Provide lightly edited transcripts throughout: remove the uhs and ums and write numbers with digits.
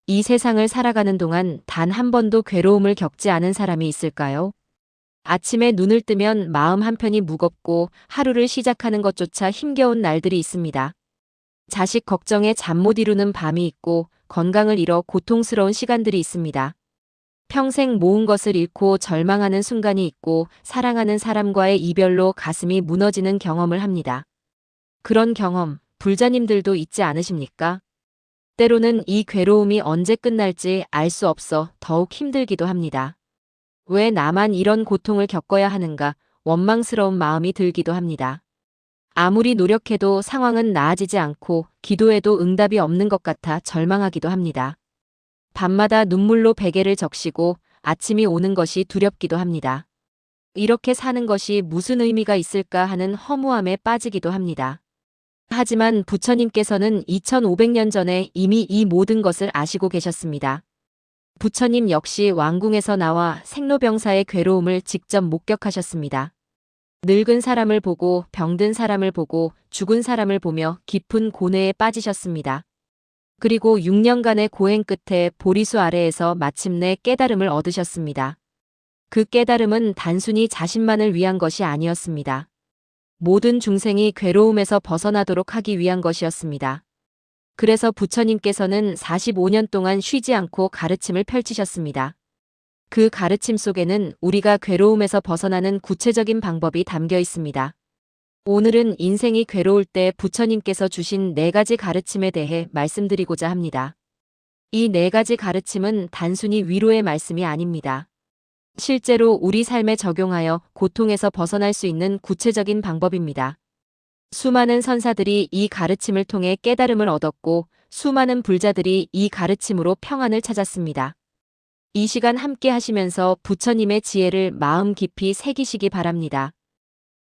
이 세상을 살아가는 동안 단 한 번도 괴로움을 겪지 않은 사람이 있을까요? 아침에 눈을 뜨면 마음 한편이 무겁고 하루를 시작하는 것조차 힘겨운 날들이 있습니다. 자식 걱정에 잠 못 이루는 밤이 있고 건강을 잃어 고통스러운 시간들이 있습니다. 평생 모은 것을 잃고 절망하는 순간이 있고 사랑하는 사람과의 이별로 가슴이 무너지는 경험을 합니다. 그런 경험, 불자님들도 있지 않으십니까? 때로는 이 괴로움이 언제 끝날지 알 수 없어 더욱 힘들기도 합니다. 왜 나만 이런 고통을 겪어야 하는가 원망스러운 마음이 들기도 합니다. 아무리 노력해도 상황은 나아지지 않고 기도해도 응답이 없는 것 같아 절망하기도 합니다. 밤마다 눈물로 베개를 적시고 아침이 오는 것이 두렵기도 합니다. 이렇게 사는 것이 무슨 의미가 있을까 하는 허무함에 빠지기도 합니다. 하지만 부처님께서는 2500년 전에 이미 이 모든 것을 아시고 계셨습니다. 부처님 역시 왕궁에서 나와 생로병사의 괴로움을 직접 목격하셨습니다. 늙은 사람을 보고 병든 사람을 보고 죽은 사람을 보며 깊은 고뇌에 빠지셨습니다. 그리고 6년간의 고행 끝에 보리수 아래에서 마침내 깨달음을 얻으셨습니다. 그 깨달음은 단순히 자신만을 위한 것이 아니었습니다. 모든 중생이 괴로움에서 벗어나도록 하기 위한 것이었습니다. 그래서 부처님께서는 45년 동안 쉬지 않고 가르침을 펼치셨습니다. 그 가르침 속에는 우리가 괴로움에서 벗어나는 구체적인 방법이 담겨 있습니다. 오늘은 인생이 괴로울 때 부처님께서 주신 4가지 가르침에 대해 말씀드리고자 합니다. 이 4가지 가르침은 단순히 위로의 말씀이 아닙니다. 실제로 우리 삶에 적용하여 고통에서 벗어날 수 있는 구체적인 방법입니다. 수많은 선사들이 이 가르침을 통해 깨달음을 얻었고 수많은 불자들이 이 가르침으로 평안을 찾았습니다. 이 시간 함께 하시면서 부처님의 지혜를 마음 깊이 새기시기 바랍니다.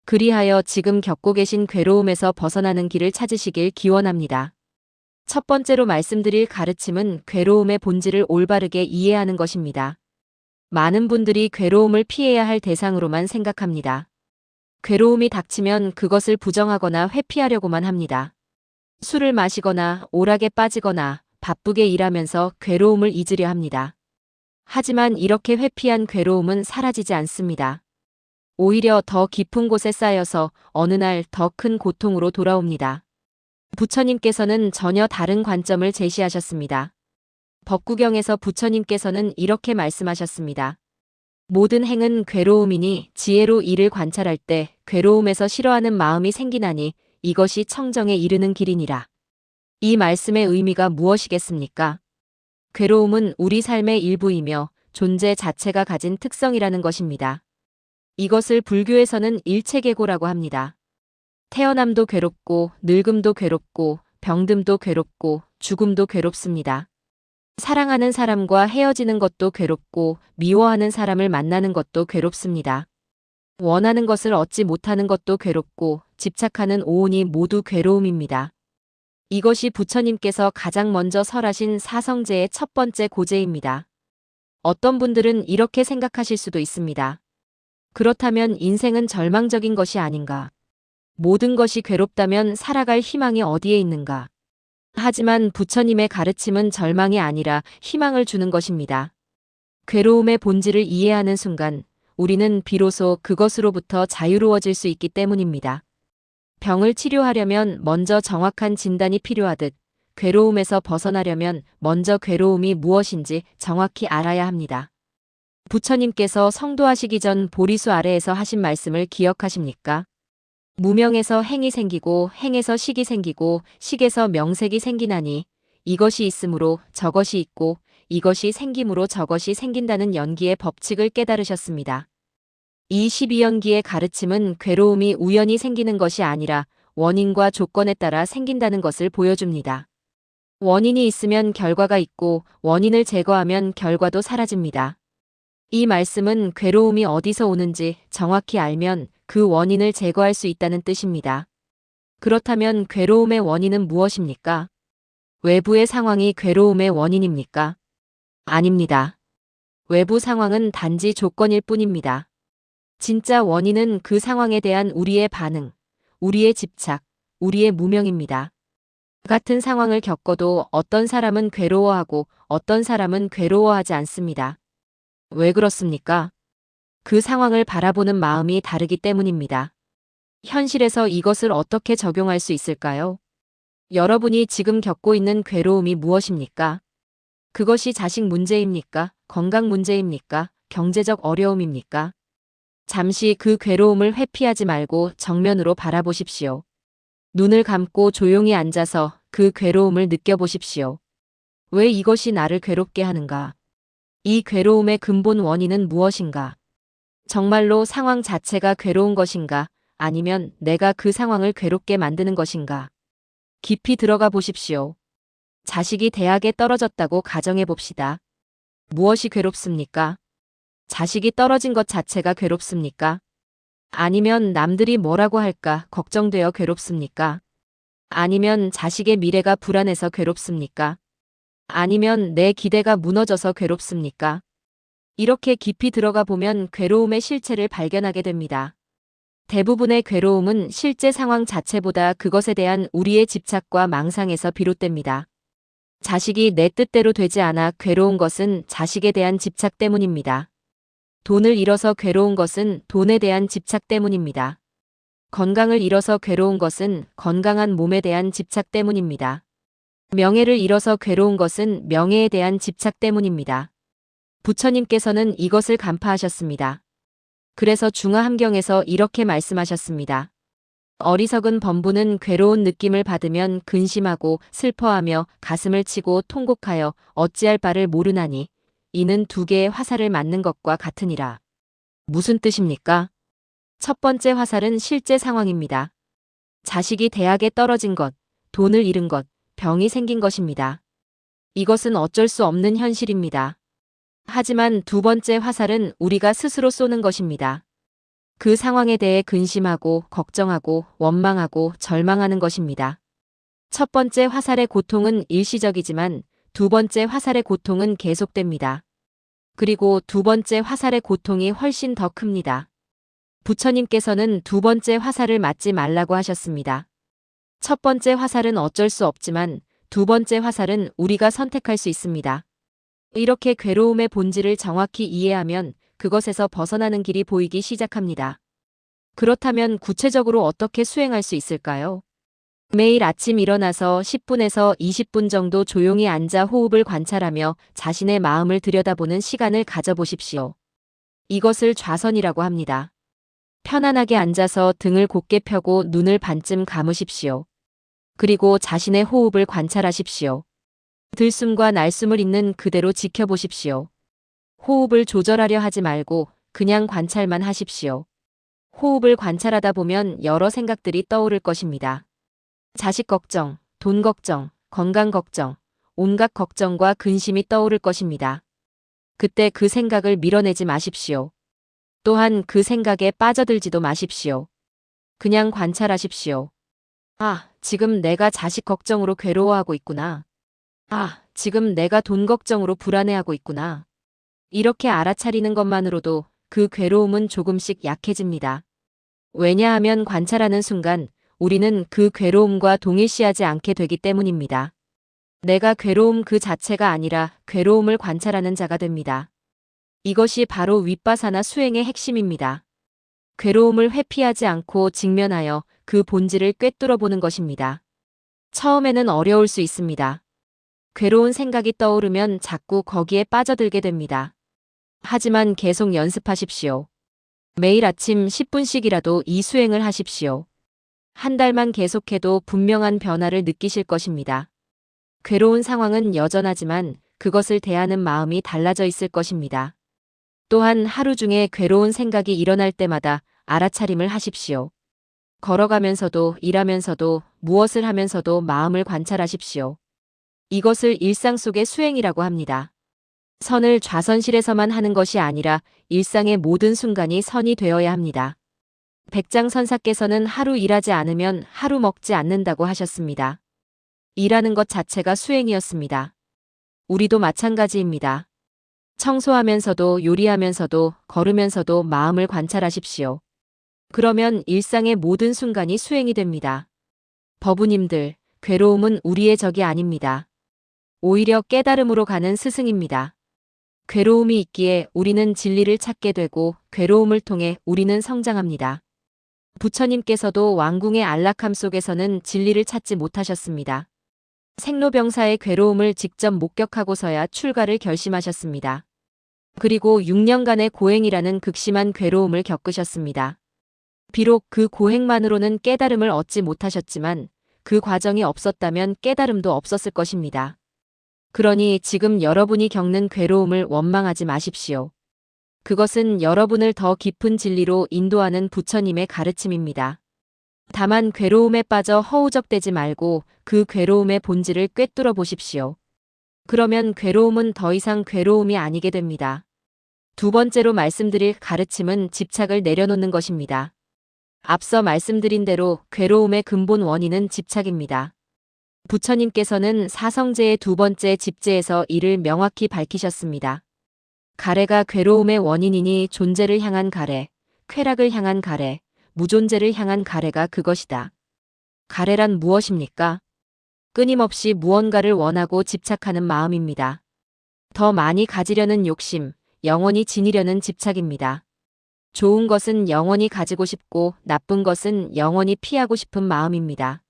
그리하여 지금 겪고 계신 괴로움에서 벗어나는 길을 찾으시길 기원합니다. 첫 번째로 말씀드릴 가르침은 괴로움의 본질을 올바르게 이해하는 것입니다. 많은 분들이 괴로움을 피해야 할 대상으로만 생각합니다. 괴로움이 닥치면 그것을 부정하거나 회피하려고만 합니다. 술을 마시거나 오락에 빠지거나 바쁘게 일하면서 괴로움을 잊으려 합니다. 하지만 이렇게 회피한 괴로움은 사라지지 않습니다. 오히려 더 깊은 곳에 쌓여서 어느 날 더 큰 고통으로 돌아옵니다. 부처님께서는 전혀 다른 관점을 제시하셨습니다. 법구경에서 부처님께서는 이렇게 말씀하셨습니다. 모든 행은 괴로움이니 지혜로 이를 관찰할 때 괴로움에서 싫어하는 마음이 생기나니 이것이 청정에 이르는 길이니라. 이 말씀의 의미가 무엇이겠습니까? 괴로움은 우리 삶의 일부이며 존재 자체가 가진 특성이라는 것입니다. 이것을 불교에서는 일체계고라고 합니다. 태어남도 괴롭고 늙음도 괴롭고 병듦도 괴롭고 죽음도 괴롭습니다. 사랑하는 사람과 헤어지는 것도 괴롭고 미워하는 사람을 만나는 것도 괴롭습니다. 원하는 것을 얻지 못하는 것도 괴롭고 집착하는 오온이 모두 괴로움입니다. 이것이 부처님께서 가장 먼저 설하신 사성제의 첫 번째 고제입니다. 어떤 분들은 이렇게 생각하실 수도 있습니다. 그렇다면 인생은 절망적인 것이 아닌가? 모든 것이 괴롭다면 살아갈 희망이 어디에 있는가? 하지만 부처님의 가르침은 절망이 아니라 희망을 주는 것입니다. 괴로움의 본질을 이해하는 순간 우리는 비로소 그것으로부터 자유로워질 수 있기 때문입니다. 병을 치료하려면 먼저 정확한 진단이 필요하듯 괴로움에서 벗어나려면 먼저 괴로움이 무엇인지 정확히 알아야 합니다. 부처님께서 성도하시기 전 보리수 아래에서 하신 말씀을 기억하십니까? 무명에서 행이 생기고 행에서 식이 생기고 식에서 명색이 생기나니 이것이 있으므로 저것이 있고 이것이 생김으로 저것이 생긴다는 연기의 법칙을 깨달으셨습니다. 이 12연기의 가르침은 괴로움이 우연히 생기는 것이 아니라 원인과 조건에 따라 생긴다는 것을 보여줍니다. 원인이 있으면 결과가 있고 원인을 제거하면 결과도 사라집니다. 이 말씀은 괴로움이 어디서 오는지 정확히 알면 그 원인을 제거할 수 있다는 뜻입니다. 그렇다면 괴로움의 원인은 무엇입니까? 외부의 상황이 괴로움의 원인입니까? 아닙니다. 외부 상황은 단지 조건일 뿐입니다. 진짜 원인은 그 상황에 대한 우리의 반응, 우리의 집착, 우리의 무명입니다. 같은 상황을 겪어도 어떤 사람은 괴로워하고 어떤 사람은 괴로워하지 않습니다. 왜 그렇습니까? 그 상황을 바라보는 마음이 다르기 때문입니다. 현실에서 이것을 어떻게 적용할 수 있을까요? 여러분이 지금 겪고 있는 괴로움이 무엇입니까? 그것이 자식 문제입니까? 건강 문제입니까? 경제적 어려움입니까? 잠시 그 괴로움을 회피하지 말고 정면으로 바라보십시오. 눈을 감고 조용히 앉아서 그 괴로움을 느껴보십시오. 왜 이것이 나를 괴롭게 하는가? 이 괴로움의 근본 원인은 무엇인가? 정말로 상황 자체가 괴로운 것인가? 아니면 내가 그 상황을 괴롭게 만드는 것인가? 깊이 들어가 보십시오. 자식이 대학에 떨어졌다고 가정해 봅시다. 무엇이 괴롭습니까? 자식이 떨어진 것 자체가 괴롭습니까? 아니면 남들이 뭐라고 할까 걱정되어 괴롭습니까? 아니면 자식의 미래가 불안해서 괴롭습니까? 아니면 내 기대가 무너져서 괴롭습니까? 이렇게 깊이 들어가 보면 괴로움의 실체를 발견하게 됩니다. 대부분의 괴로움은 실제 상황 자체보다 그것에 대한 우리의 집착과 망상에서 비롯됩니다. 자식이 내 뜻대로 되지 않아 괴로운 것은 자식에 대한 집착 때문입니다. 돈을 잃어서 괴로운 것은 돈에 대한 집착 때문입니다. 건강을 잃어서 괴로운 것은 건강한 몸에 대한 집착 때문입니다. 명예를 잃어서 괴로운 것은 명예에 대한 집착 때문입니다. 부처님께서는 이것을 간파하셨습니다. 그래서 중화함경에서 이렇게 말씀하셨습니다. 어리석은 범부는 괴로운 느낌을 받으면 근심하고 슬퍼하며 가슴을 치고 통곡하여 어찌할 바를 모르나니 이는 두 개의 화살을 맞는 것과 같으니라. 무슨 뜻입니까? 첫 번째 화살은 실제 상황입니다. 자식이 대학에 떨어진 것, 돈을 잃은 것, 병이 생긴 것입니다. 이것은 어쩔 수 없는 현실입니다. 하지만 두 번째 화살은 우리가 스스로 쏘는 것입니다. 그 상황에 대해 근심하고 걱정하고 원망하고 절망하는 것입니다. 첫 번째 화살의 고통은 일시적이지만 두 번째 화살의 고통은 계속됩니다. 그리고 두 번째 화살의 고통이 훨씬 더 큽니다. 부처님께서는 두 번째 화살을 맞지 말라고 하셨습니다. 첫 번째 화살은 어쩔 수 없지만 두 번째 화살은 우리가 선택할 수 있습니다. 이렇게 괴로움의 본질을 정확히 이해하면 그것에서 벗어나는 길이 보이기 시작합니다. 그렇다면 구체적으로 어떻게 수행할 수 있을까요? 매일 아침 일어나서 10분에서 20분 정도 조용히 앉아 호흡을 관찰하며 자신의 마음을 들여다보는 시간을 가져보십시오. 이것을 좌선이라고 합니다. 편안하게 앉아서 등을 곧게 펴고 눈을 반쯤 감으십시오. 그리고 자신의 호흡을 관찰하십시오. 들숨과 날숨을 있는 그대로 지켜보십시오. 호흡을 조절하려 하지 말고 그냥 관찰만 하십시오. 호흡을 관찰하다 보면 여러 생각들이 떠오를 것입니다. 자식 걱정, 돈 걱정, 건강 걱정, 온갖 걱정과 근심이 떠오를 것입니다. 그때 그 생각을 밀어내지 마십시오. 또한 그 생각에 빠져들지도 마십시오. 그냥 관찰하십시오. 아, 지금 내가 자식 걱정으로 괴로워하고 있구나. 아, 지금 내가 돈 걱정으로 불안해하고 있구나. 이렇게 알아차리는 것만으로도 그 괴로움은 조금씩 약해집니다. 왜냐하면 관찰하는 순간 우리는 그 괴로움과 동일시하지 않게 되기 때문입니다. 내가 괴로움 그 자체가 아니라 괴로움을 관찰하는 자가 됩니다. 이것이 바로 윗바사나 수행의 핵심입니다. 괴로움을 회피하지 않고 직면하여 그 본질을 꿰뚫어 보는 것입니다. 처음에는 어려울 수 있습니다. 괴로운 생각이 떠오르면 자꾸 거기에 빠져들게 됩니다. 하지만 계속 연습하십시오. 매일 아침 10분씩이라도 이 수행을 하십시오. 한 달만 계속해도 분명한 변화를 느끼실 것입니다. 괴로운 상황은 여전하지만 그것을 대하는 마음이 달라져 있을 것입니다. 또한 하루 중에 괴로운 생각이 일어날 때마다 알아차림을 하십시오. 걸어가면서도 일하면서도 무엇을 하면서도 마음을 관찰하십시오. 이것을 일상 속의 수행이라고 합니다. 선을 좌선실에서만 하는 것이 아니라 일상의 모든 순간이 선이 되어야 합니다. 백장선사께서는 하루 일하지 않으면 하루 먹지 않는다고 하셨습니다. 일하는 것 자체가 수행이었습니다. 우리도 마찬가지입니다. 청소하면서도 요리하면서도 걸으면서도 마음을 관찰하십시오. 그러면 일상의 모든 순간이 수행이 됩니다. 법우님들, 괴로움은 우리의 적이 아닙니다. 오히려 깨달음으로 가는 스승입니다. 괴로움이 있기에 우리는 진리를 찾게 되고 괴로움을 통해 우리는 성장합니다. 부처님께서도 왕궁의 안락함 속에서는 진리를 찾지 못하셨습니다. 생로병사의 괴로움을 직접 목격하고서야 출가를 결심하셨습니다. 그리고 6년간의 고행이라는 극심한 괴로움을 겪으셨습니다. 비록 그 고행만으로는 깨달음을 얻지 못하셨지만 그 과정이 없었다면 깨달음도 없었을 것입니다. 그러니 지금 여러분이 겪는 괴로움을 원망하지 마십시오. 그것은 여러분을 더 깊은 진리로 인도하는 부처님의 가르침입니다. 다만 괴로움에 빠져 허우적대지 말고 그 괴로움의 본질을 꿰뚫어 보십시오. 그러면 괴로움은 더 이상 괴로움이 아니게 됩니다. 두 번째로 말씀드릴 가르침은 집착을 내려놓는 것입니다. 앞서 말씀드린 대로 괴로움의 근본 원인은 집착입니다. 부처님께서는 사성제의 두 번째 집제에서 이를 명확히 밝히셨습니다. 가래가 괴로움의 원인이니 존재를 향한 가래, 쾌락을 향한 가래, 무존재를 향한 가래가 그것이다. 가래란 무엇입니까? 끊임없이 무언가를 원하고 집착하는 마음입니다. 더 많이 가지려는 욕심, 영원히 지니려는 집착입니다. 좋은 것은 영원히 가지고 싶고 나쁜 것은 영원히 피하고 싶은 마음입니다.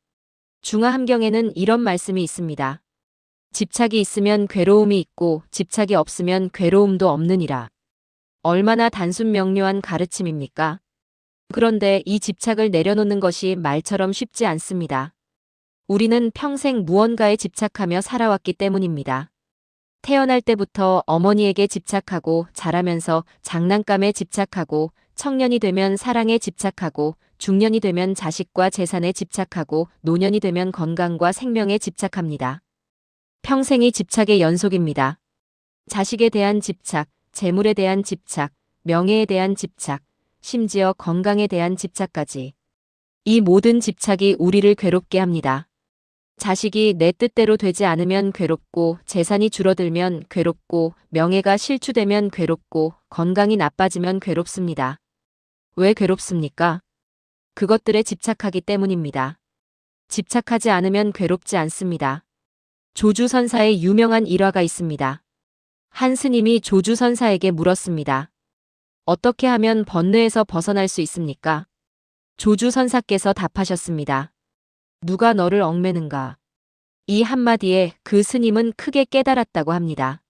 중화함경에는 이런 말씀이 있습니다. 집착이 있으면 괴로움이 있고 집착이 없으면 괴로움도 없느니라. 얼마나 단순 명료한 가르침입니까? 그런데 이 집착을 내려놓는 것이 말처럼 쉽지 않습니다. 우리는 평생 무언가에 집착하며 살아왔기 때문입니다. 태어날 때부터 어머니에게 집착하고 자라면서 장난감에 집착하고 청년이 되면 사랑에 집착하고 중년이 되면 자식과 재산에 집착하고 노년이 되면 건강과 생명에 집착합니다. 평생이 집착의 연속입니다. 자식에 대한 집착, 재물에 대한 집착, 명예에 대한 집착, 심지어 건강에 대한 집착까지. 이 모든 집착이 우리를 괴롭게 합니다. 자식이 내 뜻대로 되지 않으면 괴롭고, 재산이 줄어들면 괴롭고, 명예가 실추되면 괴롭고, 건강이 나빠지면 괴롭습니다. 왜 괴롭습니까? 그것들에 집착하기 때문입니다. 집착하지 않으면 괴롭지 않습니다. 조주선사의 유명한 일화가 있습니다. 한 스님이 조주선사에게 물었습니다. 어떻게 하면 번뇌에서 벗어날 수 있습니까? 조주선사께서 답하셨습니다. 누가 너를 얽매는가? 이 한마디에 그 스님은 크게 깨달았다고 합니다.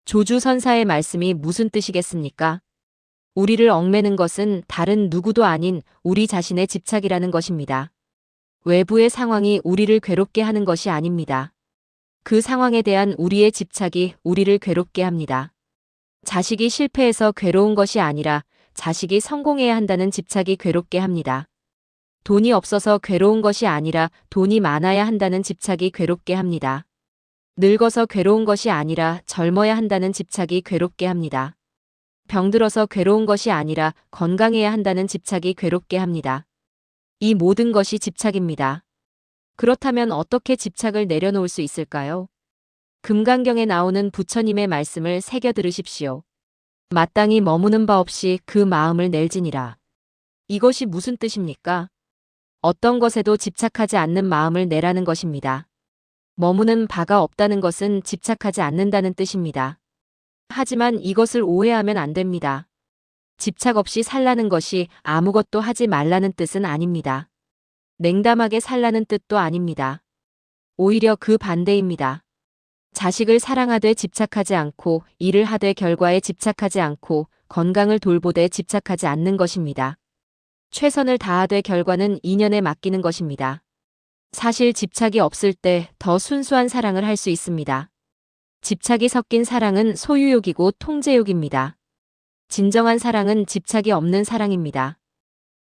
조주선사의 말씀이 무슨 뜻이겠습니까? 우리를 얽매는 것은 다른 누구도 아닌 우리 자신의 집착이라는 것입니다. 외부의 상황이 우리를 괴롭게 하는 것이 아닙니다. 그 상황에 대한 우리의 집착이 우리를 괴롭게 합니다. 자식이 실패해서 괴로운 것이 아니라 자식이 성공해야 한다는 집착이 괴롭게 합니다. 돈이 없어서 괴로운 것이 아니라 돈이 많아야 한다는 집착이 괴롭게 합니다. 늙어서 괴로운 것이 아니라 젊어야 한다는 집착이 괴롭게 합니다. 병들어서 괴로운 것이 아니라 건강해야 한다는 집착이 괴롭게 합니다. 이 모든 것이 집착입니다. 그렇다면 어떻게 집착을 내려놓을 수 있을까요? 금강경에 나오는 부처님의 말씀을 새겨 들으십시오. 마땅히 머무는 바 없이 그 마음을 낼지니라. 이것이 무슨 뜻입니까? 어떤 것에도 집착하지 않는 마음을 내라는 것입니다. 머무는 바가 없다는 것은 집착하지 않는다는 뜻입니다. 하지만 이것을 오해하면 안 됩니다. 집착 없이 살라는 것이 아무것도 하지 말라는 뜻은 아닙니다. 냉담하게 살라는 뜻도 아닙니다. 오히려 그 반대입니다. 자식을 사랑하되 집착하지 않고 일을 하되 결과에 집착하지 않고 건강을 돌보되 집착하지 않는 것입니다. 최선을 다하되 결과는 인연에 맡기는 것입니다. 사실 집착이 없을 때 더 순수한 사랑을 할 수 있습니다. 집착이 섞인 사랑은 소유욕이고 통제욕입니다. 진정한 사랑은 집착이 없는 사랑입니다.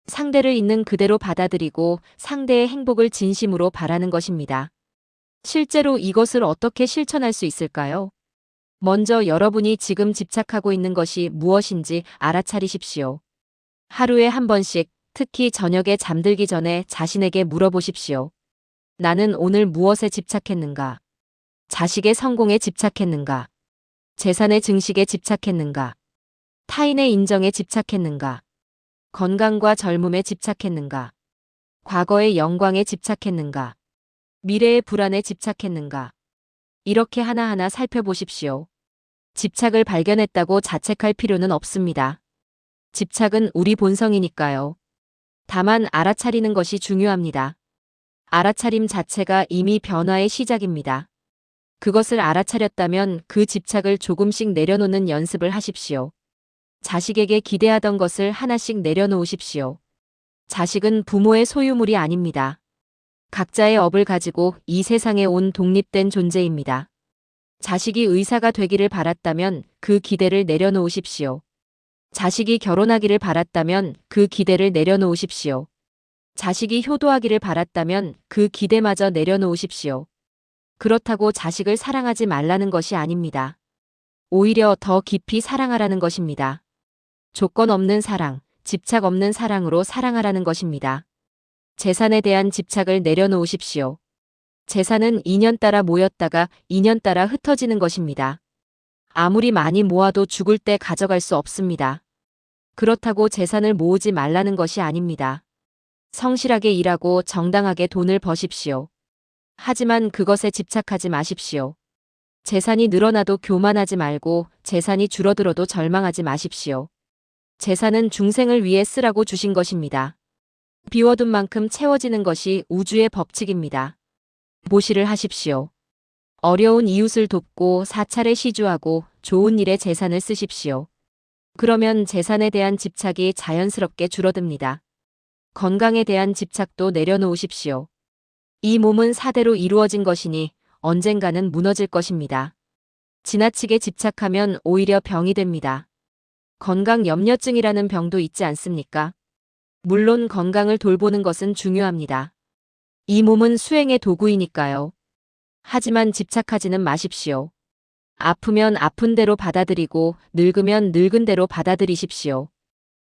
상대를 있는 그대로 받아들이고 상대의 행복을 진심으로 바라는 것입니다. 실제로 이것을 어떻게 실천할 수 있을까요? 먼저 여러분이 지금 집착하고 있는 것이 무엇인지 알아차리십시오. 하루에 한 번씩, 특히 저녁에 잠들기 전에 자신에게 물어보십시오. 나는 오늘 무엇에 집착했는가? 자식의 성공에 집착했는가? 재산의 증식에 집착했는가? 타인의 인정에 집착했는가? 건강과 젊음에 집착했는가? 과거의 영광에 집착했는가? 미래의 불안에 집착했는가? 이렇게 하나하나 살펴보십시오. 집착을 발견했다고 자책할 필요는 없습니다. 집착은 우리 본성이니까요. 다만 알아차리는 것이 중요합니다. 알아차림 자체가 이미 변화의 시작입니다. 그것을 알아차렸다면 그 집착을 조금씩 내려놓는 연습을 하십시오. 자식에게 기대하던 것을 하나씩 내려놓으십시오. 자식은 부모의 소유물이 아닙니다. 각자의 업을 가지고 이 세상에 온 독립된 존재입니다. 자식이 의사가 되기를 바랐다면 그 기대를 내려놓으십시오. 자식이 결혼하기를 바랐다면 그 기대를 내려놓으십시오. 자식이 효도하기를 바랐다면 그 기대마저 내려놓으십시오. 그렇다고 자식을 사랑하지 말라는 것이 아닙니다. 오히려 더 깊이 사랑하라는 것입니다. 조건 없는 사랑, 집착 없는 사랑으로 사랑하라는 것입니다. 재산에 대한 집착을 내려놓으십시오. 재산은 인연 따라 모였다가 인연 따라 흩어지는 것입니다. 아무리 많이 모아도 죽을 때 가져갈 수 없습니다. 그렇다고 재산을 모으지 말라는 것이 아닙니다. 성실하게 일하고 정당하게 돈을 버십시오. 하지만 그것에 집착하지 마십시오. 재산이 늘어나도 교만하지 말고 재산이 줄어들어도 절망하지 마십시오. 재산은 중생을 위해 쓰라고 주신 것입니다. 비워둔 만큼 채워지는 것이 우주의 법칙입니다. 모시를 하십시오. 어려운 이웃을 돕고 사찰에 시주하고 좋은 일에 재산을 쓰십시오. 그러면 재산에 대한 집착이 자연스럽게 줄어듭니다. 건강에 대한 집착도 내려놓으십시오. 이 몸은 사대로 이루어진 것이니 언젠가는 무너질 것입니다. 지나치게 집착하면 오히려 병이 됩니다. 건강 염려증이라는 병도 있지 않습니까? 물론 건강을 돌보는 것은 중요합니다. 이 몸은 수행의 도구이니까요. 하지만 집착하지는 마십시오. 아프면 아픈 대로 받아들이고 늙으면 늙은 대로 받아들이십시오.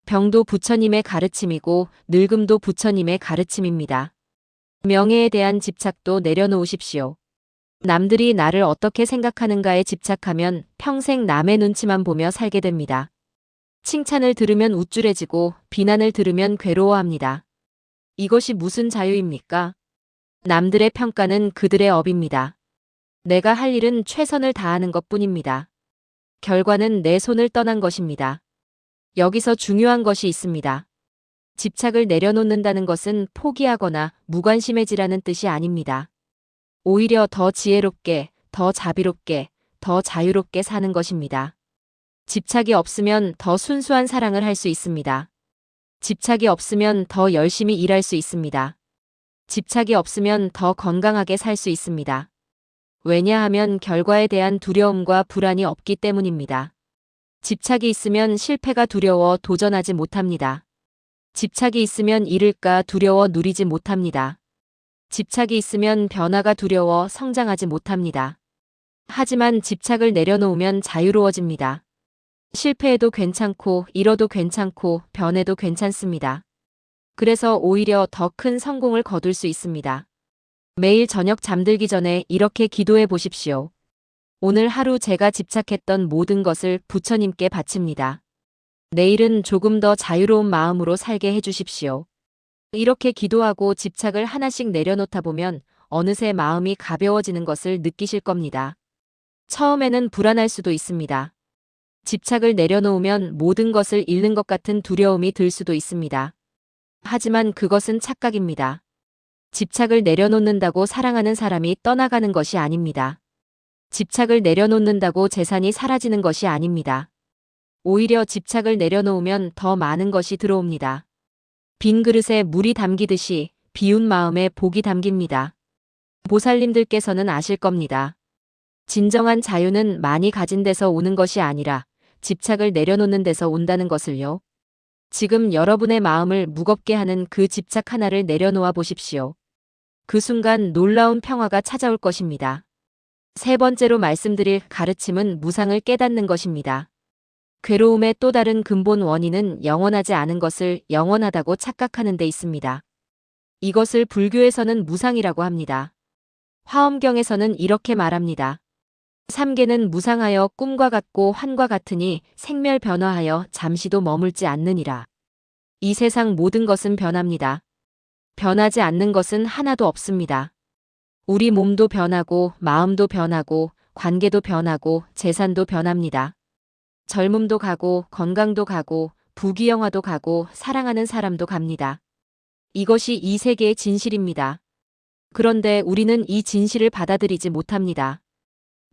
병도 부처님의 가르침이고 늙음도 부처님의 가르침입니다. 명예에 대한 집착도 내려놓으십시오. 남들이 나를 어떻게 생각하는가에 집착하면 평생 남의 눈치만 보며 살게 됩니다. 칭찬을 들으면 우쭐해지고 비난을 들으면 괴로워합니다. 이것이 무슨 자유입니까? 남들의 평가는 그들의 업입니다. 내가 할 일은 최선을 다하는 것뿐입니다. 결과는 내 손을 떠난 것입니다. 여기서 중요한 것이 있습니다. 집착을 내려놓는다는 것은 포기하거나 무관심해지라는 뜻이 아닙니다. 오히려 더 지혜롭게, 더 자비롭게, 더 자유롭게 사는 것입니다. 집착이 없으면 더 순수한 사랑을 할 수 있습니다. 집착이 없으면 더 열심히 일할 수 있습니다. 집착이 없으면 더 건강하게 살 수 있습니다. 왜냐하면 결과에 대한 두려움과 불안이 없기 때문입니다. 집착이 있으면 실패가 두려워 도전하지 못합니다. 집착이 있으면 잃을까 두려워 누리지 못합니다. 집착이 있으면 변화가 두려워 성장하지 못합니다. 하지만 집착을 내려놓으면 자유로워집니다. 실패해도 괜찮고 잃어도 괜찮고 변해도 괜찮습니다. 그래서 오히려 더 큰 성공을 거둘 수 있습니다. 매일 저녁 잠들기 전에 이렇게 기도해 보십시오. 오늘 하루 제가 집착했던 모든 것을 부처님께 바칩니다. 내일은 조금 더 자유로운 마음으로 살게 해주십시오. 이렇게 기도하고 집착을 하나씩 내려놓다 보면 어느새 마음이 가벼워지는 것을 느끼실 겁니다. 처음에는 불안할 수도 있습니다. 집착을 내려놓으면 모든 것을 잃는 것 같은 두려움이 들 수도 있습니다. 하지만 그것은 착각입니다. 집착을 내려놓는다고 사랑하는 사람이 떠나가는 것이 아닙니다. 집착을 내려놓는다고 재산이 사라지는 것이 아닙니다. 오히려 집착을 내려놓으면 더 많은 것이 들어옵니다. 빈 그릇에 물이 담기듯이 비운 마음에 복이 담깁니다. 보살님들께서는 아실 겁니다. 진정한 자유는 많이 가진 데서 오는 것이 아니라 집착을 내려놓는 데서 온다는 것을요. 지금 여러분의 마음을 무겁게 하는 그 집착 하나를 내려놓아 보십시오. 그 순간 놀라운 평화가 찾아올 것입니다. 세 번째로 말씀드릴 가르침은 무상을 깨닫는 것입니다. 괴로움의 또 다른 근본 원인은 영원하지 않은 것을 영원하다고 착각하는 데 있습니다. 이것을 불교에서는 무상이라고 합니다. 화엄경에서는 이렇게 말합니다. 삼계는 무상하여 꿈과 같고 환과 같으니 생멸 변화하여 잠시도 머물지 않느니라. 이 세상 모든 것은 변합니다. 변하지 않는 것은 하나도 없습니다. 우리 몸도 변하고 마음도 변하고 관계도 변하고 재산도 변합니다. 젊음도 가고 건강도 가고 부귀영화도 가고 사랑하는 사람도 갑니다. 이것이 이 세계의 진실입니다. 그런데 우리는 이 진실을 받아들이지 못합니다.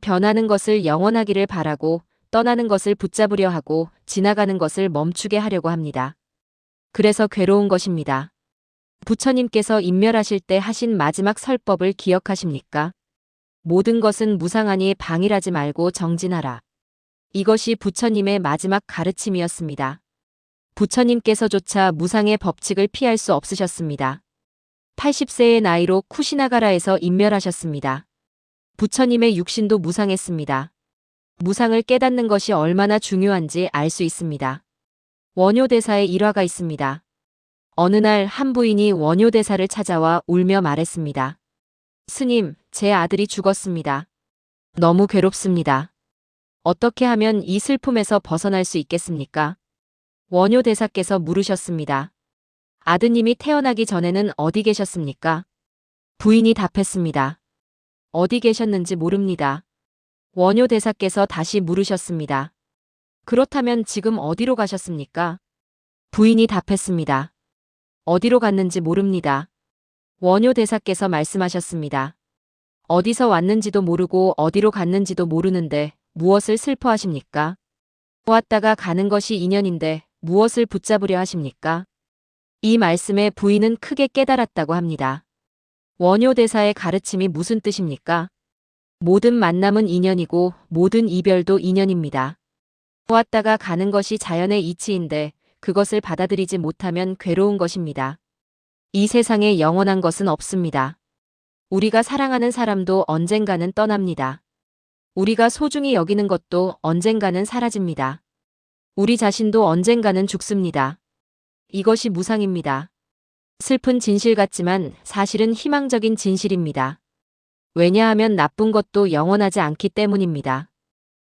변하는 것을 영원하기를 바라고 떠나는 것을 붙잡으려 하고 지나가는 것을 멈추게 하려고 합니다. 그래서 괴로운 것입니다. 부처님께서 인멸하실 때 하신 마지막 설법을 기억하십니까? 모든 것은 무상하니 방일하지 말고 정진하라. 이것이 부처님의 마지막 가르침이었습니다. 부처님께서조차 무상의 법칙을 피할 수 없으셨습니다. 80세의 나이로 쿠시나가라에서 인멸하셨습니다. 부처님의 육신도 무상했습니다. 무상을 깨닫는 것이 얼마나 중요한지 알 수 있습니다. 원효대사의 일화가 있습니다. 어느 날 한 부인이 원효대사를 찾아와 울며 말했습니다. 스님, 제 아들이 죽었습니다. 너무 괴롭습니다. 어떻게 하면 이 슬픔에서 벗어날 수 있겠습니까? 원효대사께서 물으셨습니다. 아드님이 태어나기 전에는 어디 계셨습니까? 부인이 답했습니다. 어디 계셨는지 모릅니다. 원효대사께서 다시 물으셨습니다. 그렇다면 지금 어디로 가셨습니까? 부인이 답했습니다. 어디로 갔는지 모릅니다. 원효대사께서 말씀하셨습니다. 어디서 왔는지도 모르고 어디로 갔는지도 모르는데 무엇을 슬퍼하십니까? 왔다가 가는 것이 인연인데 무엇을 붙잡으려 하십니까? 이 말씀에 부인은 크게 깨달았다고 합니다. 원효대사의 가르침이 무슨 뜻입니까? 모든 만남은 인연이고 모든 이별도 인연입니다. 왔다가 가는 것이 자연의 이치인데 그것을 받아들이지 못하면 괴로운 것입니다. 이 세상에 영원한 것은 없습니다. 우리가 사랑하는 사람도 언젠가는 떠납니다. 우리가 소중히 여기는 것도 언젠가는 사라집니다. 우리 자신도 언젠가는 죽습니다. 이것이 무상입니다. 슬픈 진실 같지만 사실은 희망적인 진실입니다. 왜냐하면 나쁜 것도 영원하지 않기 때문입니다.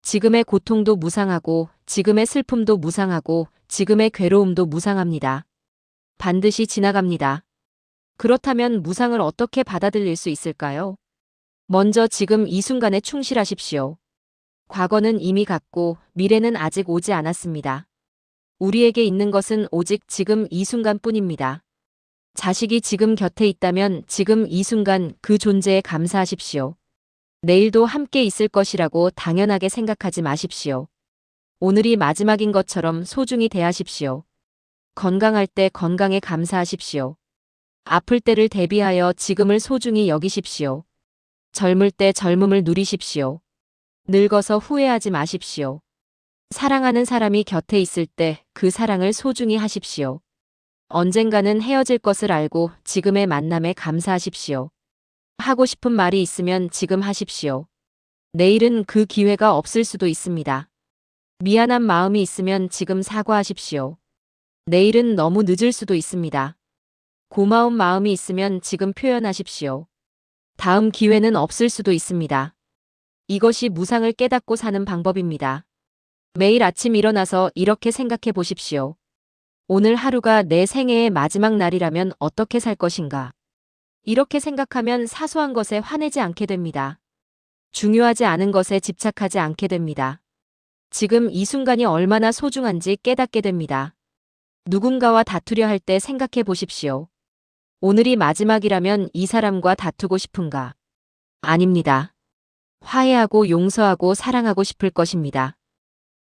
지금의 고통도 무상하고 지금의 슬픔도 무상하고 지금의 괴로움도 무상합니다. 반드시 지나갑니다. 그렇다면 무상을 어떻게 받아들일 수 있을까요? 먼저 지금 이 순간에 충실하십시오. 과거는 이미 갔고 미래는 아직 오지 않았습니다. 우리에게 있는 것은 오직 지금 이 순간뿐입니다. 자식이 지금 곁에 있다면 지금 이 순간 그 존재에 감사하십시오. 내일도 함께 있을 것이라고 당연하게 생각하지 마십시오. 오늘이 마지막인 것처럼 소중히 대하십시오. 건강할 때 건강에 감사하십시오. 아플 때를 대비하여 지금을 소중히 여기십시오. 젊을 때 젊음을 누리십시오. 늙어서 후회하지 마십시오. 사랑하는 사람이 곁에 있을 때 그 사랑을 소중히 하십시오. 언젠가는 헤어질 것을 알고 지금의 만남에 감사하십시오. 하고 싶은 말이 있으면 지금 하십시오. 내일은 그 기회가 없을 수도 있습니다. 미안한 마음이 있으면 지금 사과하십시오. 내일은 너무 늦을 수도 있습니다. 고마운 마음이 있으면 지금 표현하십시오. 다음 기회는 없을 수도 있습니다. 이것이 무상을 깨닫고 사는 방법입니다. 매일 아침 일어나서 이렇게 생각해 보십시오. 오늘 하루가 내 생애의 마지막 날이라면 어떻게 살 것인가? 이렇게 생각하면 사소한 것에 화내지 않게 됩니다. 중요하지 않은 것에 집착하지 않게 됩니다. 지금 이 순간이 얼마나 소중한지 깨닫게 됩니다. 누군가와 다투려 할 때 생각해 보십시오. 오늘이 마지막이라면 이 사람과 다투고 싶은가? 아닙니다. 화해하고 용서하고 사랑하고 싶을 것입니다.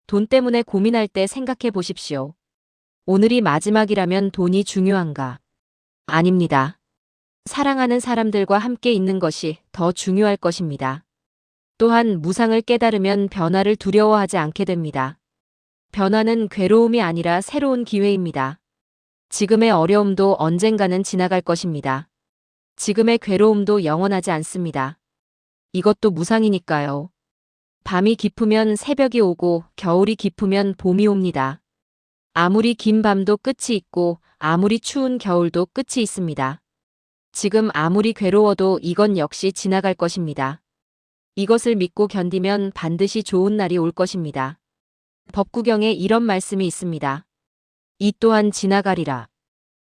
돈 때문에 고민할 때 생각해 보십시오. 오늘이 마지막이라면 돈이 중요한가? 아닙니다. 사랑하는 사람들과 함께 있는 것이 더 중요할 것입니다. 또한 무상을 깨달으면 변화를 두려워하지 않게 됩니다. 변화는 괴로움이 아니라 새로운 기회입니다. 지금의 어려움도 언젠가는 지나갈 것입니다. 지금의 괴로움도 영원하지 않습니다. 이것도 무상이니까요. 밤이 깊으면 새벽이 오고 겨울이 깊으면 봄이 옵니다. 아무리 긴 밤도 끝이 있고 아무리 추운 겨울도 끝이 있습니다. 지금 아무리 괴로워도 이건 역시 지나갈 것입니다. 이것을 믿고 견디면 반드시 좋은 날이 올 것입니다. 법구경에 이런 말씀이 있습니다. 이 또한 지나가리라.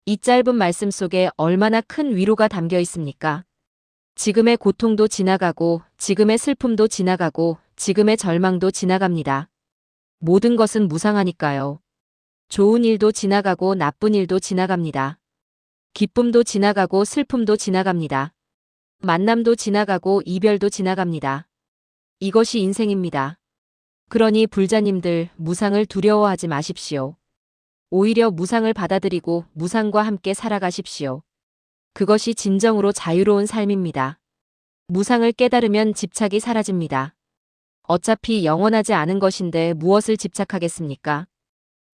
이 짧은 말씀 속에 얼마나 큰 위로가 담겨 있습니까? 지금의 고통도 지나가고, 지금의 슬픔도 지나가고, 지금의 절망도 지나갑니다. 모든 것은 무상하니까요. 좋은 일도 지나가고 나쁜 일도 지나갑니다. 기쁨도 지나가고 슬픔도 지나갑니다. 만남도 지나가고 이별도 지나갑니다. 이것이 인생입니다. 그러니 불자님들, 무상을 두려워하지 마십시오. 오히려 무상을 받아들이고 무상과 함께 살아가십시오. 그것이 진정으로 자유로운 삶입니다. 무상을 깨달으면 집착이 사라집니다. 어차피 영원하지 않은 것인데 무엇을 집착하겠습니까?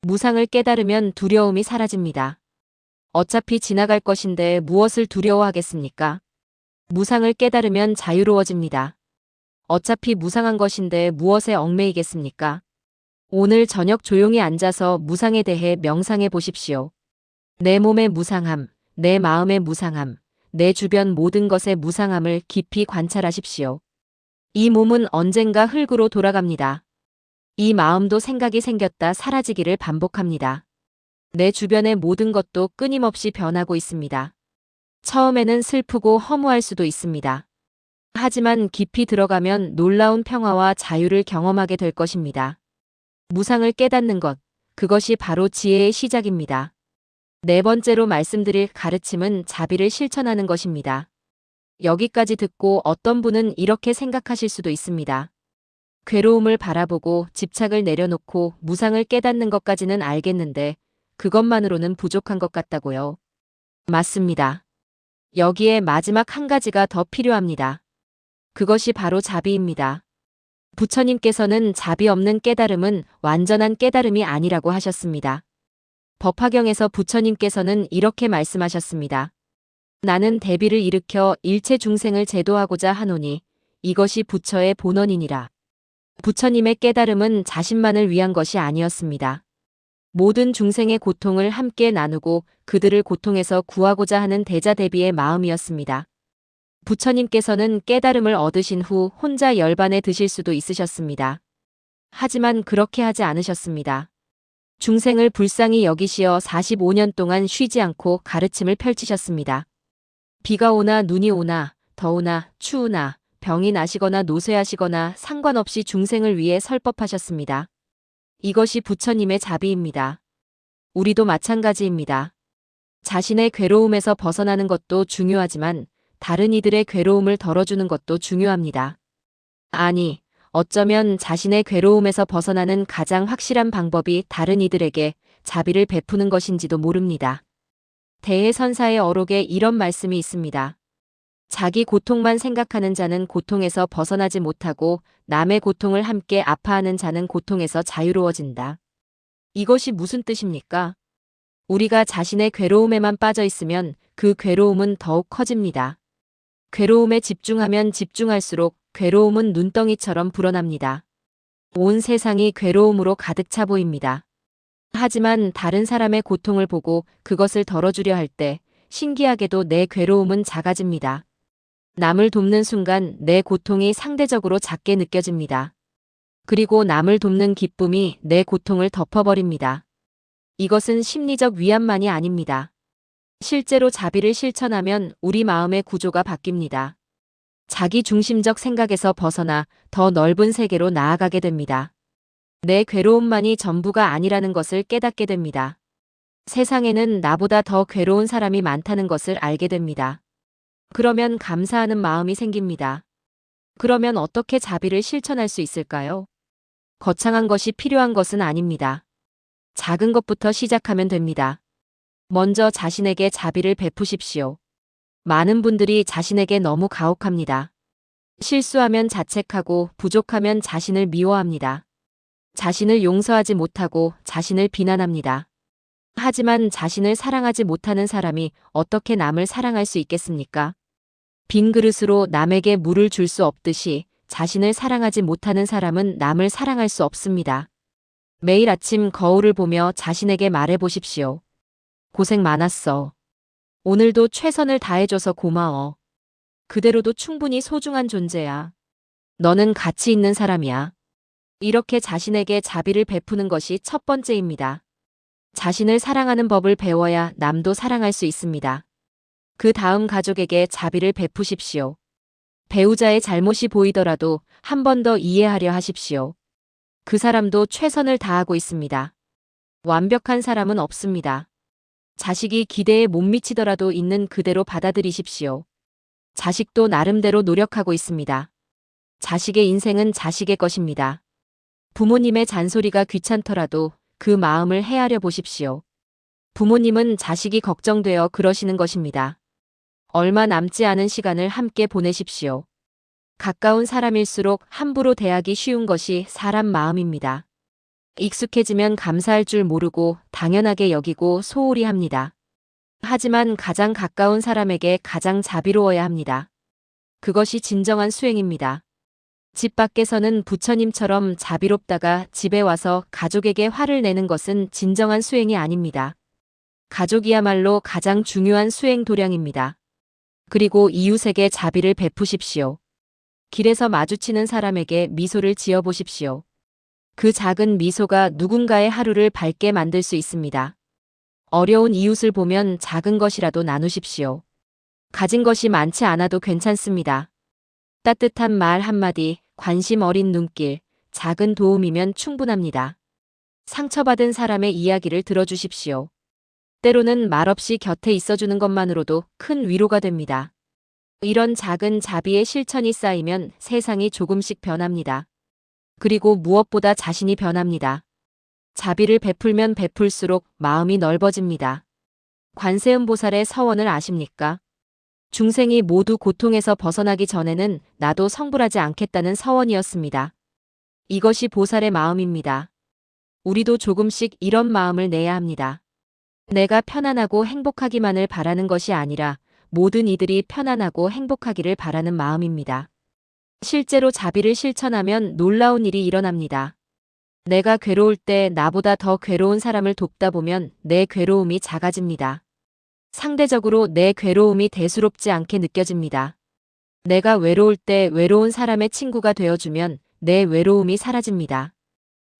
무상을 깨달으면 두려움이 사라집니다. 어차피 지나갈 것인데 무엇을 두려워하겠습니까? 무상을 깨달으면 자유로워집니다. 어차피 무상한 것인데 무엇에 얽매이겠습니까? 오늘 저녁 조용히 앉아서 무상에 대해 명상해 보십시오. 내 몸의 무상함, 내 마음의 무상함, 내 주변 모든 것의 무상함을 깊이 관찰하십시오. 이 몸은 언젠가 흙으로 돌아갑니다. 이 마음도 생각이 생겼다 사라지기를 반복합니다. 내 주변의 모든 것도 끊임없이 변하고 있습니다. 처음에는 슬프고 허무할 수도 있습니다. 하지만 깊이 들어가면 놀라운 평화와 자유를 경험하게 될 것입니다. 무상을 깨닫는 것, 그것이 바로 지혜의 시작입니다. 네 번째로 말씀드릴 가르침은 자비를 실천하는 것입니다. 여기까지 듣고 어떤 분은 이렇게 생각하실 수도 있습니다. 괴로움을 바라보고 집착을 내려놓고 무상을 깨닫는 것까지는 알겠는데 그것만으로는 부족한 것 같다고요. 맞습니다. 여기에 마지막 한 가지가 더 필요합니다. 그것이 바로 자비입니다. 부처님께서는 자비 없는 깨달음은 완전한 깨달음이 아니라고 하셨습니다. 법화경에서 부처님께서는 이렇게 말씀하셨습니다. 나는 대비를 일으켜 일체 중생을 제도하고자 하노니 이것이 부처의 본원이니라. 부처님의 깨달음은 자신만을 위한 것이 아니었습니다. 모든 중생의 고통을 함께 나누고 그들을 고통에서 구하고자 하는 대자대비의 마음이었습니다. 부처님께서는 깨달음을 얻으신 후 혼자 열반에 드실 수도 있으셨습니다. 하지만 그렇게 하지 않으셨습니다. 중생을 불쌍히 여기시어 45년 동안 쉬지 않고 가르침을 펼치셨습니다. 비가 오나 눈이 오나 더우나 추우나 병이 나시거나 노쇠하시거나 상관없이 중생을 위해 설법하셨습니다. 이것이 부처님의 자비입니다. 우리도 마찬가지입니다. 자신의 괴로움에서 벗어나는 것도 중요하지만 다른 이들의 괴로움을 덜어주는 것도 중요합니다. 아니, 어쩌면 자신의 괴로움에서 벗어나는 가장 확실한 방법이 다른 이들에게 자비를 베푸는 것인지도 모릅니다. 대해선사의 어록에 이런 말씀이 있습니다. 자기 고통만 생각하는 자는 고통에서 벗어나지 못하고 남의 고통을 함께 아파하는 자는 고통에서 자유로워진다. 이것이 무슨 뜻입니까? 우리가 자신의 괴로움에만 빠져 있으면 그 괴로움은 더욱 커집니다. 괴로움에 집중하면 집중할수록 괴로움은 눈덩이처럼 불어납니다. 온 세상이 괴로움으로 가득 차 보입니다. 하지만 다른 사람의 고통을 보고 그것을 덜어주려 할 때 신기하게도 내 괴로움은 작아집니다. 남을 돕는 순간 내 고통이 상대적으로 작게 느껴집니다. 그리고 남을 돕는 기쁨이 내 고통을 덮어버립니다. 이것은 심리적 위안만이 아닙니다. 실제로 자비를 실천하면 우리 마음의 구조가 바뀝니다. 자기 중심적 생각에서 벗어나 더 넓은 세계로 나아가게 됩니다. 내 괴로움만이 전부가 아니라는 것을 깨닫게 됩니다. 세상에는 나보다 더 괴로운 사람이 많다는 것을 알게 됩니다. 그러면 감사하는 마음이 생깁니다. 그러면 어떻게 자비를 실천할 수 있을까요? 거창한 것이 필요한 것은 아닙니다. 작은 것부터 시작하면 됩니다. 먼저 자신에게 자비를 베푸십시오. 많은 분들이 자신에게 너무 가혹합니다. 실수하면 자책하고 부족하면 자신을 미워합니다. 자신을 용서하지 못하고 자신을 비난합니다. 하지만 자신을 사랑하지 못하는 사람이 어떻게 남을 사랑할 수 있겠습니까? 빈 그릇으로 남에게 물을 줄 수 없듯이 자신을 사랑하지 못하는 사람은 남을 사랑할 수 없습니다. 매일 아침 거울을 보며 자신에게 말해 보십시오. 고생 많았어. 오늘도 최선을 다해줘서 고마워. 그대로도 충분히 소중한 존재야. 너는 가치 있는 사람이야. 이렇게 자신에게 자비를 베푸는 것이 첫 번째입니다. 자신을 사랑하는 법을 배워야 남도 사랑할 수 있습니다. 그 다음 가족에게 자비를 베푸십시오. 배우자의 잘못이 보이더라도 한 번 더 이해하려 하십시오. 그 사람도 최선을 다하고 있습니다. 완벽한 사람은 없습니다. 자식이 기대에 못 미치더라도 있는 그대로 받아들이십시오. 자식도 나름대로 노력하고 있습니다. 자식의 인생은 자식의 것입니다. 부모님의 잔소리가 귀찮더라도 그 마음을 헤아려 보십시오. 부모님은 자식이 걱정되어 그러시는 것입니다. 얼마 남지 않은 시간을 함께 보내십시오. 가까운 사람일수록 함부로 대하기 쉬운 것이 사람 마음입니다. 익숙해지면 감사할 줄 모르고 당연하게 여기고 소홀히 합니다. 하지만 가장 가까운 사람에게 가장 자비로워야 합니다. 그것이 진정한 수행입니다. 집 밖에서는 부처님처럼 자비롭다가 집에 와서 가족에게 화를 내는 것은 진정한 수행이 아닙니다. 가족이야말로 가장 중요한 수행 도량입니다. 그리고 이웃에게 자비를 베푸십시오. 길에서 마주치는 사람에게 미소를 지어 보십시오. 그 작은 미소가 누군가의 하루를 밝게 만들 수 있습니다. 어려운 이웃을 보면 작은 것이라도 나누십시오. 가진 것이 많지 않아도 괜찮습니다. 따뜻한 말 한마디, 관심 어린 눈길, 작은 도움이면 충분합니다. 상처받은 사람의 이야기를 들어주십시오. 때로는 말없이 곁에 있어주는 것만으로도 큰 위로가 됩니다. 이런 작은 자비의 실천이 쌓이면 세상이 조금씩 변합니다. 그리고 무엇보다 자신이 변합니다. 자비를 베풀면 베풀수록 마음이 넓어집니다. 관세음보살의 서원을 아십니까? 중생이 모두 고통에서 벗어나기 전에는 나도 성불하지 않겠다는 서원이었습니다. 이것이 보살의 마음입니다. 우리도 조금씩 이런 마음을 내야 합니다. 내가 편안하고 행복하기만을 바라는 것이 아니라 모든 이들이 편안하고 행복하기를 바라는 마음입니다. 실제로 자비를 실천하면 놀라운 일이 일어납니다. 내가 괴로울 때 나보다 더 괴로운 사람을 돕다 보면 내 괴로움이 작아집니다. 상대적으로 내 괴로움이 대수롭지 않게 느껴집니다. 내가 외로울 때 외로운 사람의 친구가 되어주면 내 외로움이 사라집니다.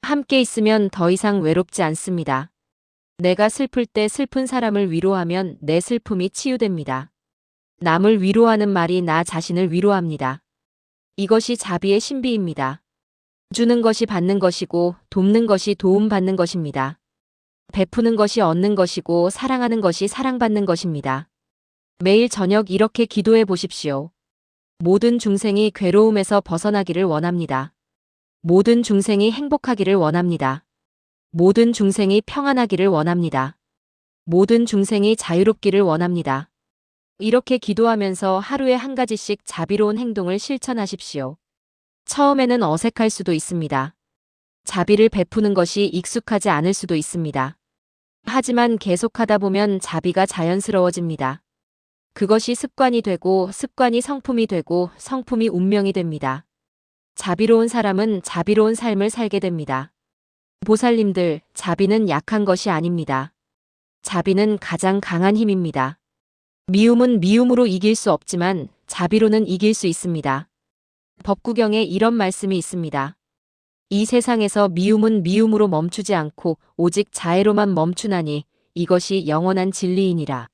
함께 있으면 더 이상 외롭지 않습니다. 내가 슬플 때 슬픈 사람을 위로하면 내 슬픔이 치유됩니다. 남을 위로하는 말이 나 자신을 위로합니다. 이것이 자비의 신비입니다. 주는 것이 받는 것이고 돕는 것이 도움받는 것입니다. 베푸는 것이 얻는 것이고 사랑하는 것이 사랑받는 것입니다. 매일 저녁 이렇게 기도해 보십시오. 모든 중생이 괴로움에서 벗어나기를 원합니다. 모든 중생이 행복하기를 원합니다. 모든 중생이 평안하기를 원합니다. 모든 중생이 자유롭기를 원합니다. 이렇게 기도하면서 하루에 한 가지씩 자비로운 행동을 실천하십시오. 처음에는 어색할 수도 있습니다. 자비를 베푸는 것이 익숙하지 않을 수도 있습니다. 하지만 계속하다 보면 자비가 자연스러워집니다. 그것이 습관이 되고 습관이 성품이 되고 성품이 운명이 됩니다. 자비로운 사람은 자비로운 삶을 살게 됩니다. 보살님들, 자비는 약한 것이 아닙니다. 자비는 가장 강한 힘입니다. 미움은 미움으로 이길 수 없지만 자비로는 이길 수 있습니다. 법구경에 이런 말씀이 있습니다. 이 세상에서 미움은 미움으로 멈추지 않고 오직 자애로만 멈추나니 이것이 영원한 진리이니라.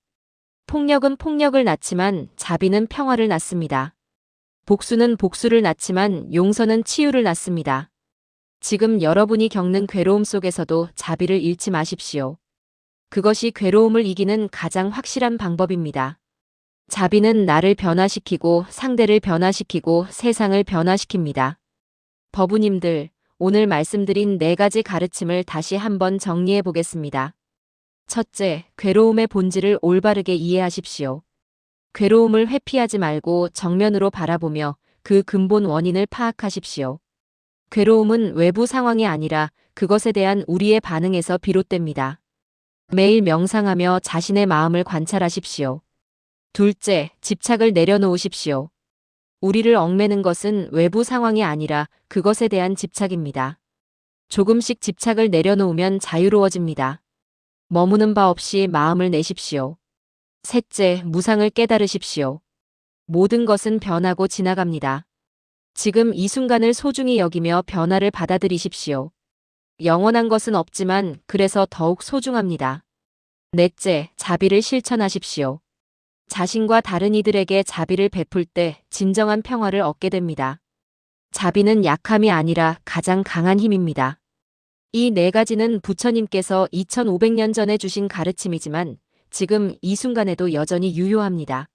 폭력은 폭력을 낳지만 자비는 평화를 낳습니다. 복수는 복수를 낳지만 용서는 치유를 낳습니다. 지금 여러분이 겪는 괴로움 속에서도 자비를 잃지 마십시오. 그것이 괴로움을 이기는 가장 확실한 방법입니다. 자비는 나를 변화시키고 상대를 변화시키고 세상을 변화시킵니다. 법우님들, 오늘 말씀드린 4가지 가르침을 다시 한번 정리해 보겠습니다. 첫째, 괴로움의 본질을 올바르게 이해하십시오. 괴로움을 회피하지 말고 정면으로 바라보며 그 근본 원인을 파악하십시오. 괴로움은 외부 상황이 아니라 그것에 대한 우리의 반응에서 비롯됩니다. 매일 명상하며 자신의 마음을 관찰하십시오. 둘째, 집착을 내려놓으십시오. 우리를 얽매는 것은 외부 상황이 아니라 그것에 대한 집착입니다. 조금씩 집착을 내려놓으면 자유로워집니다. 머무는 바 없이 마음을 내십시오. 셋째, 무상을 깨달으십시오. 모든 것은 변하고 지나갑니다. 지금 이 순간을 소중히 여기며 변화를 받아들이십시오. 영원한 것은 없지만 그래서 더욱 소중합니다. 넷째, 자비를 실천하십시오. 자신과 다른 이들에게 자비를 베풀 때 진정한 평화를 얻게 됩니다. 자비는 약함이 아니라 가장 강한 힘입니다. 이 네 가지는 부처님께서 2500년 전에 주신 가르침이지만 지금 이 순간에도 여전히 유효합니다.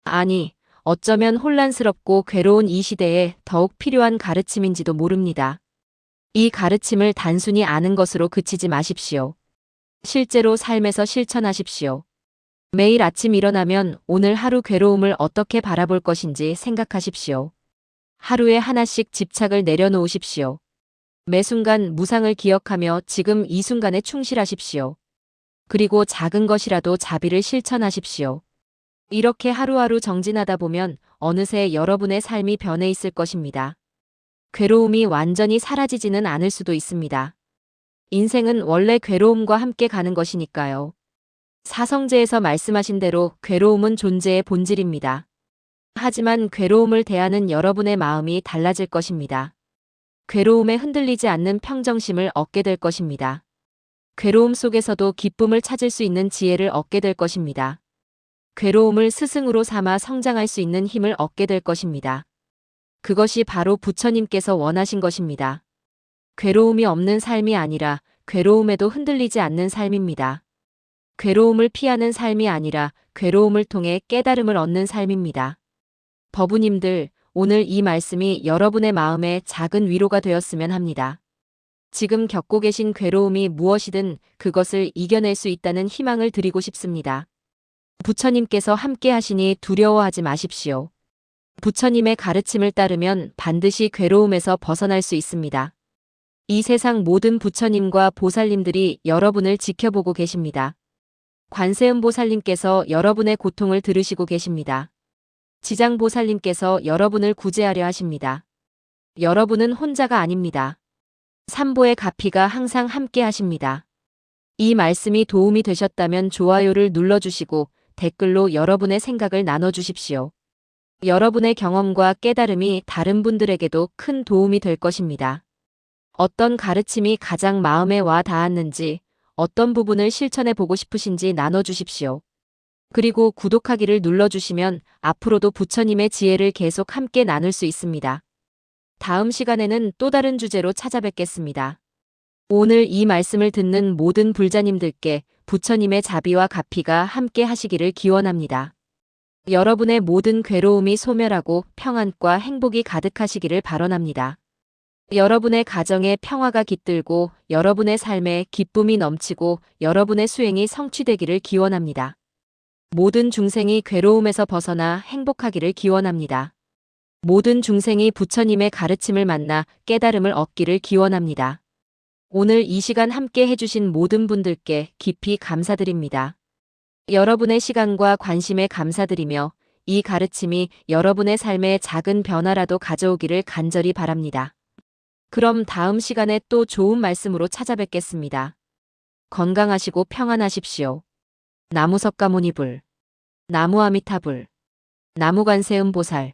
아니, 어쩌면 혼란스럽고 괴로운 이 시대에 더욱 필요한 가르침인지도 모릅니다. 이 가르침을 단순히 아는 것으로 그치지 마십시오. 실제로 삶에서 실천하십시오. 매일 아침 일어나면 오늘 하루 괴로움을 어떻게 바라볼 것인지 생각하십시오. 하루에 하나씩 집착을 내려놓으십시오. 매 순간 무상을 기억하며 지금 이 순간에 충실하십시오. 그리고 작은 것이라도 자비를 실천하십시오. 이렇게 하루하루 정진하다 보면 어느새 여러분의 삶이 변해 있을 것입니다. 괴로움이 완전히 사라지지는 않을 수도 있습니다. 인생은 원래 괴로움과 함께 가는 것이니까요. 사성제에서 말씀하신 대로 괴로움은 존재의 본질입니다. 하지만 괴로움을 대하는 여러분의 마음이 달라질 것입니다. 괴로움에 흔들리지 않는 평정심을 얻게 될 것입니다. 괴로움 속에서도 기쁨을 찾을 수 있는 지혜를 얻게 될 것입니다. 괴로움을 스승으로 삼아 성장할 수 있는 힘을 얻게 될 것입니다. 그것이 바로 부처님께서 원하신 것입니다. 괴로움이 없는 삶이 아니라 괴로움에도 흔들리지 않는 삶입니다. 괴로움을 피하는 삶이 아니라 괴로움을 통해 깨달음을 얻는 삶입니다. 법우님들, 오늘 이 말씀이 여러분의 마음에 작은 위로가 되었으면 합니다. 지금 겪고 계신 괴로움이 무엇이든 그것을 이겨낼 수 있다는 희망을 드리고 싶습니다. 부처님께서 함께 하시니 두려워하지 마십시오. 부처님의 가르침을 따르면 반드시 괴로움에서 벗어날 수 있습니다. 이 세상 모든 부처님과 보살님들이 여러분을 지켜보고 계십니다. 관세음보살님께서 여러분의 고통을 들으시고 계십니다. 지장보살님께서 여러분을 구제하려 하십니다. 여러분은 혼자가 아닙니다. 삼보의 가피가 항상 함께 하십니다. 이 말씀이 도움이 되셨다면 좋아요를 눌러주시고 댓글로 여러분의 생각을 나눠주십시오. 여러분의 경험과 깨달음이 다른 분들에게도 큰 도움이 될 것입니다. 어떤 가르침이 가장 마음에 와 닿았는지, 어떤 부분을 실천해 보고 싶으신지 나눠주십시오. 그리고 구독하기를 눌러주시면 앞으로도 부처님의 지혜를 계속 함께 나눌 수 있습니다. 다음 시간에는 또 다른 주제로 찾아뵙겠습니다. 오늘 이 말씀을 듣는 모든 불자님들께 부처님의 자비와 가피가 함께 하시기를 기원합니다. 여러분의 모든 괴로움이 소멸하고 평안과 행복이 가득하시기를 발언합니다. 여러분의 가정에 평화가 깃들고 여러분의 삶에 기쁨이 넘치고 여러분의 수행이 성취되기를 기원합니다. 모든 중생이 괴로움에서 벗어나 행복하기를 기원합니다. 모든 중생이 부처님의 가르침을 만나 깨달음을 얻기를 기원합니다. 오늘 이 시간 함께 해주신 모든 분들께 깊이 감사드립니다. 여러분의 시간과 관심에 감사드리며 이 가르침이 여러분의 삶에 작은 변화라도 가져오기를 간절히 바랍니다. 그럼 다음 시간에 또 좋은 말씀으로 찾아뵙겠습니다. 건강하시고 평안하십시오. 나무석가모니불, 나무아미타불, 나무관세음보살.